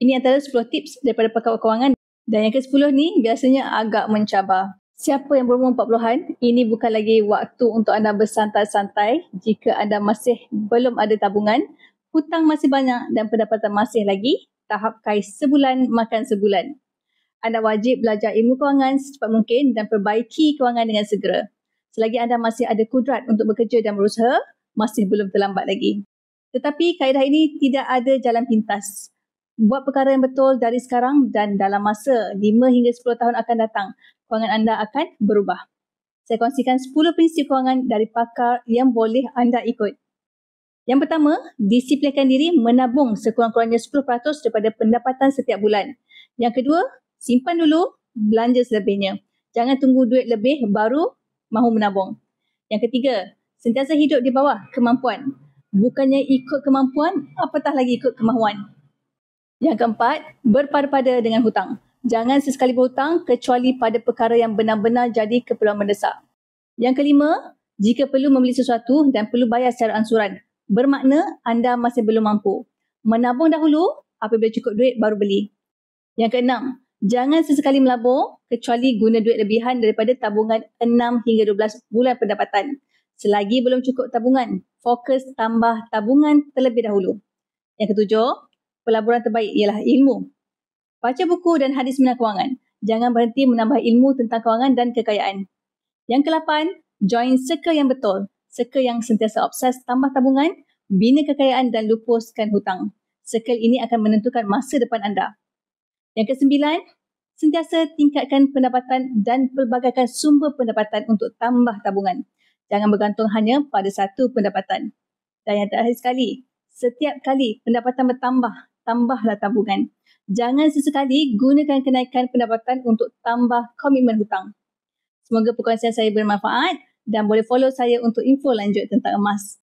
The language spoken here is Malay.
Ini antara 10 tips daripada pakar kewangan. Dan yang ke-10 ni biasanya agak mencabar. Siapa yang berumur 40-an, ini bukan lagi waktu untuk anda bersantai-santai jika anda masih belum ada tabungan, hutang masih banyak dan pendapatan masih lagi, tahap kais sebulan makan sebulan. Anda wajib belajar ilmu kewangan secepat mungkin dan perbaiki kewangan dengan segera. Selagi anda masih ada kudrat untuk bekerja dan berusaha, masih belum terlambat lagi. Tetapi kaedah ini tidak ada jalan pintas. Buat perkara yang betul dari sekarang dan dalam masa 5 hingga 10 tahun akan datang, kewangan anda akan berubah. Saya kongsikan 10 prinsip kewangan dari pakar yang boleh anda ikut. Yang pertama, disiplinkan diri menabung sekurang-kurangnya 10% daripada pendapatan setiap bulan. Yang kedua, simpan dulu, belanja selebihnya. Jangan tunggu duit lebih baru mahu menabung. Yang ketiga, sentiasa hidup di bawah kemampuan. Bukannya ikut kemampuan, apatah lagi ikut kemahuan. Yang keempat, berpada-pada dengan hutang. Jangan sesekali berhutang kecuali pada perkara yang benar-benar jadi keperluan mendesak. Yang kelima, jika perlu membeli sesuatu dan perlu bayar secara ansuran, bermakna anda masih belum mampu. Menabung dahulu, apabila cukup duit baru beli. Yang keenam, jangan sesekali melabur kecuali guna duit lebihan daripada tabungan 6 hingga 12 bulan pendapatan. Selagi belum cukup tabungan, fokus tambah tabungan terlebih dahulu. Yang ketujuh, pelaburan terbaik ialah ilmu. Baca buku dan hadis mengenai kewangan. Jangan berhenti menambah ilmu tentang kewangan dan kekayaan. Yang ke-8, join circle yang betul. Circle yang sentiasa obses tambah tabungan, bina kekayaan dan lupuskan hutang. Circle ini akan menentukan masa depan anda. Yang ke-9, sentiasa tingkatkan pendapatan dan pelbagaikan sumber pendapatan untuk tambah tabungan. Jangan bergantung hanya pada satu pendapatan. Dan yang terakhir sekali, setiap kali pendapatan bertambah, tambahlah tabungan. Jangan sesekali gunakan kenaikan pendapatan untuk tambah komitmen hutang. Semoga perkongsian saya bermanfaat dan boleh follow saya untuk info lanjut tentang emas.